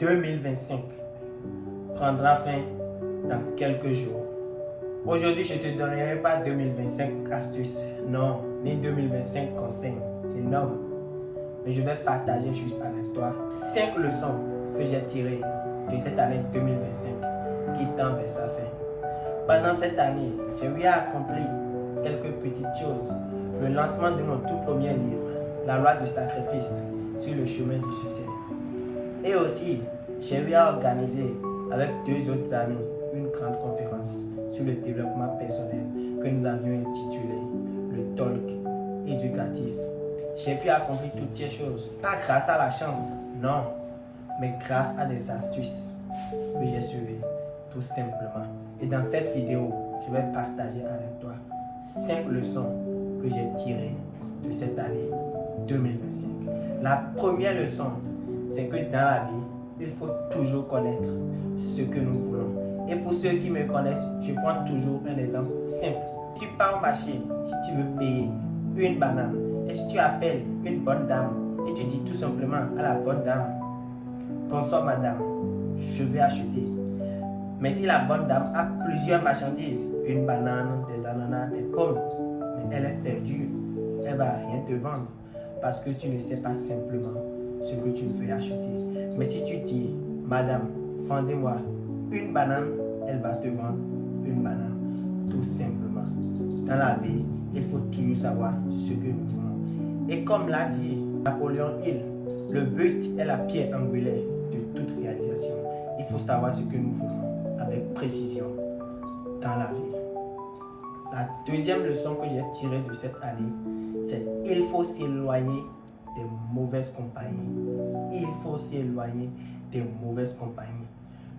2025 prendra fin dans quelques jours. Aujourd'hui, je ne te donnerai pas 2025 astuces, non, ni 2025 conseils, non. Mais je vais partager juste avec toi 5 leçons que j'ai tirées de cette année 2025 qui tend vers sa fin. Pendant cette année, j'ai eu à accomplir quelques petites choses. Le lancement de mon tout premier livre, La loi du sacrifice sur le chemin du succès. Et aussi, j'ai eu à organiser avec 2 autres amis une grande conférence sur le développement personnel que nous avions intitulé le talk éducatif. J'ai pu accomplir toutes ces choses, pas grâce à la chance, non, mais grâce à des astuces que j'ai suivies, tout simplement. Et dans cette vidéo, je vais partager avec toi 5 leçons que j'ai tirées de cette année 2025. La première leçon, c'est que dans la vie, il faut toujours connaître ce que nous voulons. Et pour ceux qui me connaissent, je prends toujours un exemple simple. Si tu pars au marché, si tu veux payer une banane, et si tu appelles une bonne dame, et tu dis tout simplement à la bonne dame, bonsoir madame, je vais acheter. Mais si la bonne dame a plusieurs marchandises, une banane, des ananas, des pommes, mais elle est perdue, elle ne va rien te vendre parce que tu ne sais pas simplement ce que tu veux acheter. Mais si tu dis, madame, vendez-moi une banane, elle va te vendre une banane, tout simplement. Dans la vie, il faut toujours savoir ce que nous voulons. Et comme l'a dit Napoléon Hill, le but est la pierre angulaire de toute réalisation. Il faut savoir ce que nous voulons avec précision dans la vie. La deuxième leçon que j'ai tirée de cette année, c'est qu'il faut s'éloigner des mauvaises compagnies. Il faut s'éloigner des mauvaises compagnies.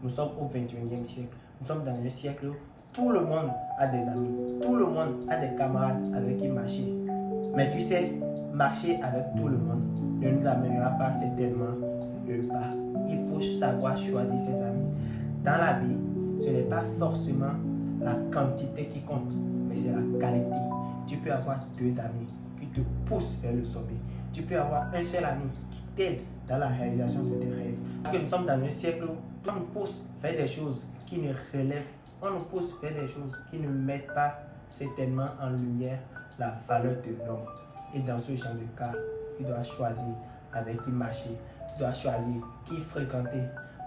Nous sommes au 21e siècle. Nous sommes dans un siècle où tout le monde a des amis. Tout le monde a des camarades avec qui marcher. Mais tu sais, marcher avec tout le monde ne nous amènera pas certainement nulle part. Il faut savoir choisir ses amis. Dans la vie, ce n'est pas forcément la quantité qui compte, mais c'est la qualité. Tu peux avoir 2 amis qui te poussent vers le sommet. Tu peux avoir un seul ami qui t'aide dans la réalisation de tes rêves. Parce que nous sommes dans un siècle où on nous pousse à faire des choses qui ne relèvent, on nous pousse à faire des choses qui ne mettent pas certainement en lumière la valeur de l'homme. Et dans ce genre de cas, tu dois choisir avec qui marcher, tu dois choisir qui fréquenter.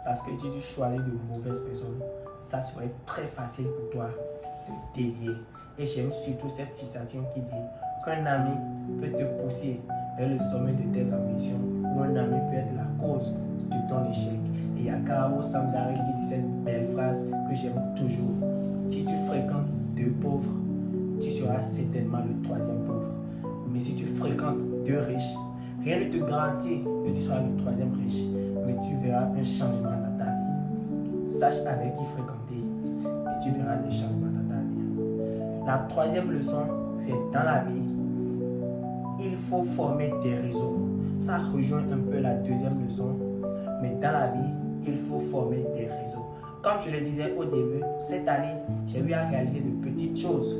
Parce que si tu choisis de mauvaises personnes, ça serait très facile pour toi de dévier. Et j'aime surtout cette citation qui dit qu'un ami peut te pousser vers le sommet de tes ambitions, ou un ami peut être la cause de ton échec. Et il y a Karamo Sangare qui dit cette belle phrase que j'aime toujours. Si tu fréquentes 2 pauvres, tu seras certainement le 3e pauvre. Mais si tu fréquentes 2 riches, rien ne te garantit que tu seras le 3e riche, mais tu verras un changement dans ta vie. Sache avec qui fréquenter et tu verras des changements dans ta vie. La 3e leçon, c'est dans la vie, il faut former des réseaux. Ça rejoint un peu la 2e leçon, mais dans la vie, il faut former des réseaux. Comme je le disais au début, cette année, j'ai eu à réaliser de petites choses,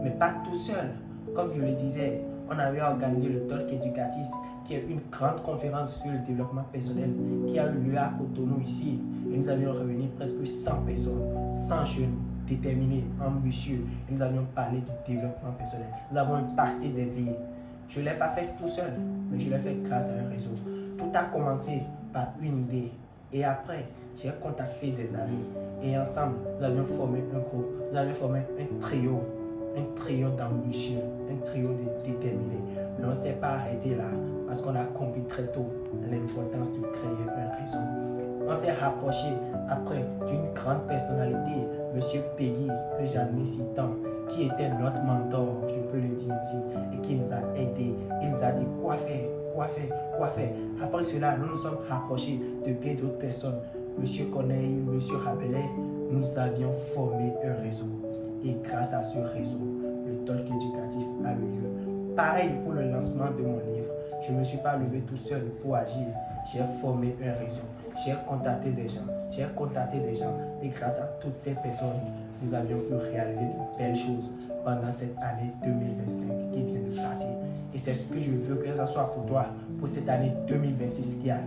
mais pas tout seul. Comme je le disais, on a eu à organiser le talk éducatif, qui est une grande conférence sur le développement personnel qui a eu lieu à Cotonou ici. Et nous avions réuni presque 100 personnes, 100 jeunes déterminés, ambitieux. Et nous avions parlé du développement personnel. Nous avons impacté des vies. Je ne l'ai pas fait tout seul, mais je l'ai fait grâce à un réseau. Tout a commencé par une idée. Et après, j'ai contacté des amis. Et ensemble, nous avions formé un groupe. Nous avions formé un trio d'ambitieux, un trio de déterminés. Mais on ne s'est pas arrêté là, parce qu'on a compris très tôt l'importance de créer un réseau. On s'est rapproché après d'une grande personnalité, M. Peggy, que j'admire si tant, qui était notre mentor, je peux le dire ici, et qui nous a aidés. Il nous a dit quoi faire. Après cela, nous nous sommes rapprochés de bien d'autres personnes. M. Corneille, M. Rabelais, nous avions formé un réseau. Et grâce à ce réseau, le talk éducatif a eu lieu. Pareil pour le lancement de mon livre. Je ne me suis pas levé tout seul pour agir. J'ai formé un réseau. J'ai contacté des gens. Et grâce à toutes ces personnes, nous avions pu réaliser de belles choses pendant cette année 2025 qui vient de passer. Et c'est ce que je veux que ce soit pour toi, pour cette année 2026 qui arrive.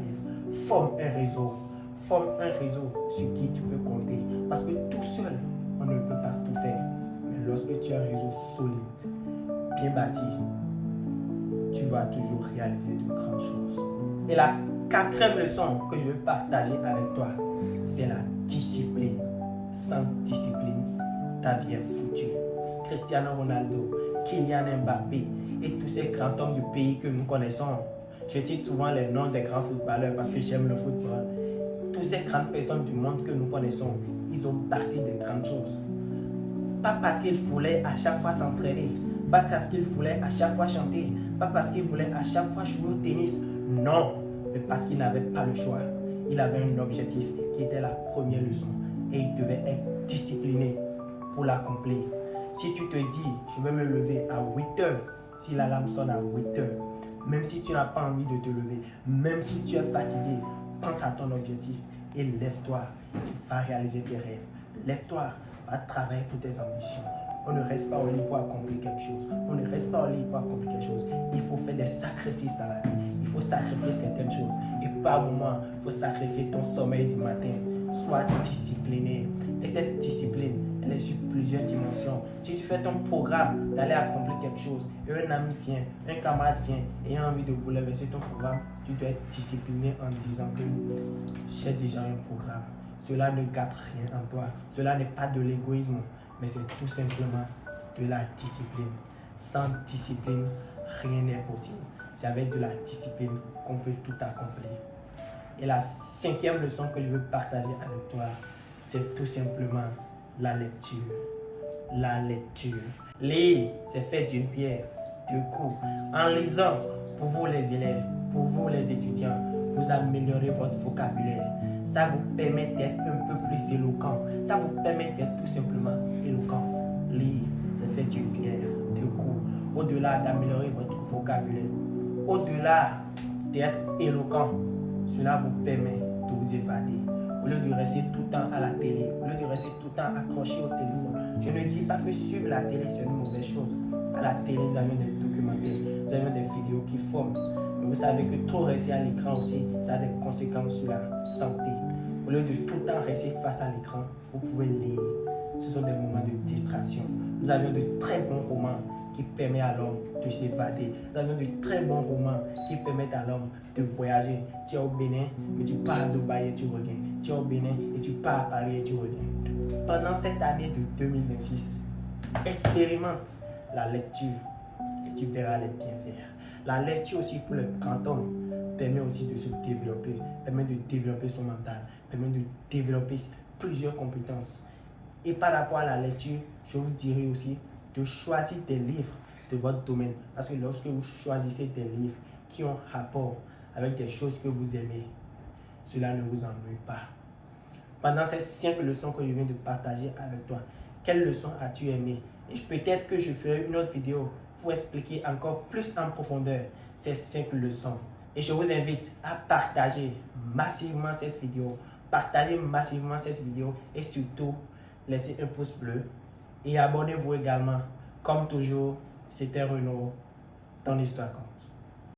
Forme un réseau. forme un réseau sur qui tu peux compter. Parce que tout seul, on ne peut pas tout faire. Mais lorsque tu as un réseau solide, bien bâti, tu vas toujours réaliser de grandes choses. Et la quatrième leçon que je veux partager avec toi, c'est la discipline. Sans discipline, ta vie est foutue. Cristiano Ronaldo, Kylian Mbappé et tous ces grands hommes du pays que nous connaissons. Je cite souvent les noms des grands footballeurs parce que j'aime le football. Toutes ces grandes personnes du monde que nous connaissons, ils ont bâti de grandes choses. Pas parce qu'ils voulaient à chaque fois s'entraîner, pas parce qu'ils voulaient à chaque fois chanter, pas parce qu'ils voulaient à chaque fois jouer au tennis. Non, mais parce qu'ils n'avaient pas le choix. Il avait un objectif qui était la première leçon et il devait être discipliné pour l'accomplir. Si tu te dis, je vais me lever à 8 heures, si l'alarme sonne à 8 heures, même si tu n'as pas envie de te lever, même si tu es fatigué, pense à ton objectif et lève-toi et va réaliser tes rêves. Lève-toi, va travailler pour tes ambitions. On ne reste pas au lit pour accomplir quelque chose. On ne reste pas au lit pour accomplir quelque chose. Il faut faire des sacrifices dans la vie. Il faut sacrifier certaines choses. Et par moment, il faut sacrifier ton sommeil du matin. Sois discipliné. Et cette discipline, elle est sur plusieurs dimensions. Si tu fais ton programme d'aller accomplir quelque chose, et un ami vient, un camarade vient, et a envie de bouleverser ton programme, tu dois être discipliné en disant que j'ai déjà un programme. Cela ne gâte rien en toi. Cela n'est pas de l'égoïsme, mais c'est tout simplement de la discipline. Sans discipline, rien n'est possible. C'est avec de la discipline qu'on peut tout accomplir. Et la cinquième leçon que je veux partager avec toi, c'est tout simplement la lecture. La lecture. Lire, c'est faire d'une pierre deux coups. En lisant, pour vous les élèves, pour vous les étudiants, vous améliorez votre vocabulaire. Ça vous permet d'être un peu plus éloquent. Ça vous permet d'être tout simplement éloquent. Lire, c'est faire d'une pierre deux coups. Au-delà d'améliorer votre vocabulaire, au-delà d'être éloquent, cela vous permet de vous évader. Au lieu de rester tout le temps à la télé, au lieu de rester tout le temps accroché au téléphone. Je ne dis pas que suivre la télé c'est une mauvaise chose. À la télé, nous avons des documentaires, nous avons des vidéos qui forment. Mais vous savez que trop rester à l'écran aussi, ça a des conséquences sur la santé. Au lieu de tout le temps rester face à l'écran, vous pouvez lire. Ce sont des moments de distraction. Nous avions de très bons romans qui permettent à l'homme de s'évader. Nous avons de très bons romans qui permettent à l'homme de voyager. Tu es au Bénin, mais tu pars à Dubaï et tu reviens. Tu es au Bénin et tu pars à Paris et tu reviens. Pendant cette année de 2026, expérimente la lecture et tu verras les bienfaits. La lecture aussi pour le grand homme permet aussi de se développer, permet de développer son mental, permet de développer plusieurs compétences. Et par rapport à la lecture, je vous dirais aussi de choisir des livres de votre domaine. Parce que lorsque vous choisissez des livres qui ont rapport avec des choses que vous aimez, cela ne vous ennuie pas. Pendant ces 5 leçons que je viens de partager avec toi, quelles leçons as-tu aimé? Et peut-être que je ferai une autre vidéo pour expliquer encore plus en profondeur ces 5 leçons. Et je vous invite à partager massivement cette vidéo. Partagez massivement cette vidéo et surtout, laissez un pouce bleu. Et abonnez-vous également. Comme toujours, c'était Renaud, ton histoire compte.